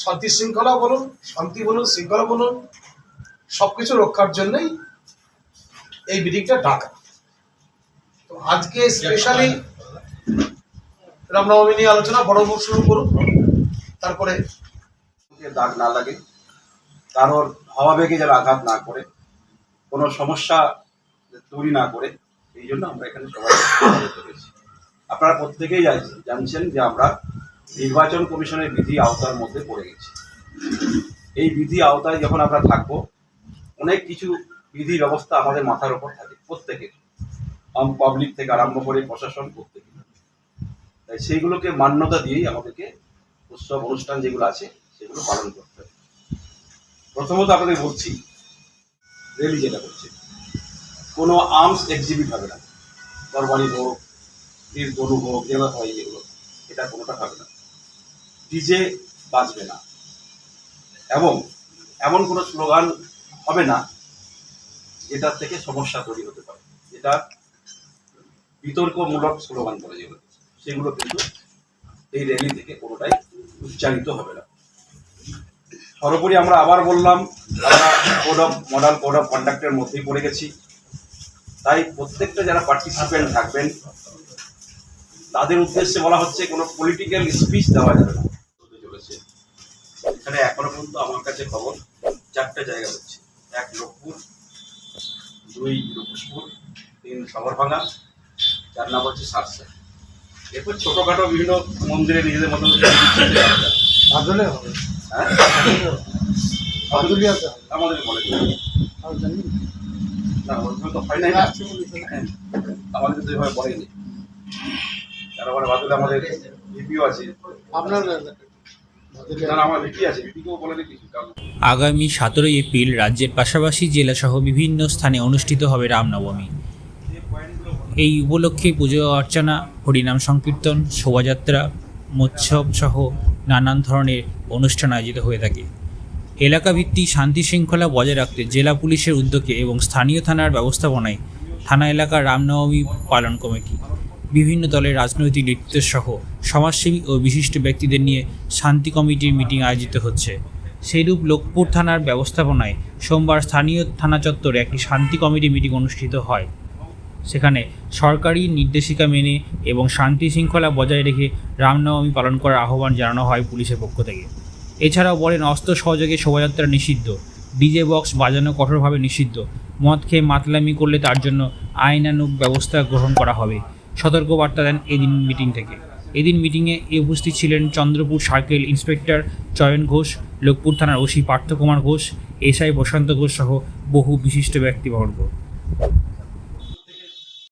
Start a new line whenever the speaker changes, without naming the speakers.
শান্তি শৃঙ্খলা বলুন, শান্তি বলুন, শৃঙ্খলা বলুন, সবকিছু রক্ষার জন্যই এই মিটিংটা ডাকা। তো আজকে স্পেশালি রামনবমী নিয়ে আলোচনা, বড় শুরু করুন, তারপরে
দাগ না লাগে, কারোর ভাবাবেগে যেন আঘাত না করে, কোনো সমস্যা তৈরি না করে, এই জন্য আমরা এখানে সবাই করেছি। আপনারা প্রত্যেকেই জানছেন যে আমরা নির্বাচন কমিশনের বিধি আওতার মধ্যে পড়ে গেছি। এই বিধি আওতায় যখন আমরা থাকবো, অনেক কিছু বিধি ব্যবস্থা আমাদের মাথার উপর থাকে, প্রত্যেকের, পাবলিক থেকে আরম্ভ করে প্রশাসন প্রত্যেকে। তাই সেইগুলোকে মান্যতা দিয়েই আমাদেরকে উৎসব অনুষ্ঠান যেগুলো আছে সেগুলো পালন করতে হবে। প্রথমত আপনাদের বলছি, র্যালি যেটা করছে, কোনো আর্মস এক্সিবিট হবে না, তরবারি হোক, তীর ধনু হোক, যেগুলো হয় যেগুলো, এটা কোনোটা হবে না। ডিজে বাজবে না, এবং এমন কোনো স্লোগান হবে না যেটার থেকে সমস্যা তৈরি হতে পারে, যেটা বিতর্কমূলক স্লোগান বলে যেগুলো, সেগুলো কিন্তু এই র্যালি থেকে কোনোটাই উচ্চারিত হবে না। সর্বোপরি আমরা আবার বললাম, আমরা মডেল কোড অফ কন্ডাক্টের মধ্যেই পড়ে গেছি। তাই প্রত্যেকটা যারা পার্টিসিপেন্ট থাকবেন তাদের উদ্দেশ্যে বলা হচ্ছে কোনো পলিটিক্যাল স্পিচ দেওয়া যাবে না। চলেছে এখানে এখনো পর্যন্ত আমার কাছে খবর 4টে জায়গা হচ্ছে, 1 লোকপুর, 2 লোকপুর, 3 শহরভাঙা, 4 নাম হচ্ছে সারসা। এরপর ছোটখাটো বিভিন্ন মন্দিরে নিজেদের মতো আমাদের বলে না, ওইভাবে তো হয় নাই, আমাদের তো এইভাবে বলেনি। তারপরে বাদলে আমাদের ভিপিও আছে, আপনার আমার ভিপি আছে, ভিপিকেও বলে দিই কিছু।
আগামী 17 এপ্রিল রাজ্যের পাশাপাশি জেলাসহ বিভিন্ন স্থানে অনুষ্ঠিত হবে রামনবমী। এই উপলক্ষে পুজো অর্চনা, হরিনাম সংকীর্তন, শোভাযাত্রা, মৎসব সহ নানান ধরনের অনুষ্ঠান আয়োজিত হয়ে থাকে। এলাকাভিত্তিক শান্তি শৃঙ্খলা বজায় রাখতে জেলা পুলিশের উদ্যোগে এবং স্থানীয় থানার ব্যবস্থাপনায় থানা এলাকার রামনবমী পালন কমিটি, বিভিন্ন দলের রাজনৈতিক নেতৃত্ব সহ সমাজসেবী ও বিশিষ্ট ব্যক্তিদের নিয়ে শান্তি কমিটির মিটিং আয়োজিত হচ্ছে। সেইরূপ লোকপুর থানার ব্যবস্থাপনায় সোমবার স্থানীয় থানা চত্বরে একটি শান্তি কমিটি মিটিং অনুষ্ঠিত হয়। সেখানে সরকারি নির্দেশিকা মেনে এবং শান্তি শৃঙ্খলা বজায় রেখে রামনবমী পালন করার আহ্বান জানানো হয় পুলিশের পক্ষ থেকে। এছাড়াও বলেন, অস্ত্র সহযোগে শোভাযাত্রা নিষিদ্ধ, ডিজে বক্স বাজানো কঠোরভাবে নিষিদ্ধ, মদ খেয়ে মাতলামি করলে তার জন্য আইনানুগ ব্যবস্থা গ্রহণ করা হবে। সতর্কবার্তা দেন এদিন মিটিং থেকে। এদিন মিটিংয়ে উপস্থিত ছিলেন চন্দ্রপুর সার্কেল ইন্সপেক্টর চয়ন ঘোষ, লোকপুর থানার ওসি পার্থকুমার ঘোষ, এসআই প্রশান্ত ঘোষ সহ বহু বিশিষ্ট ব্যক্তিবর্গ।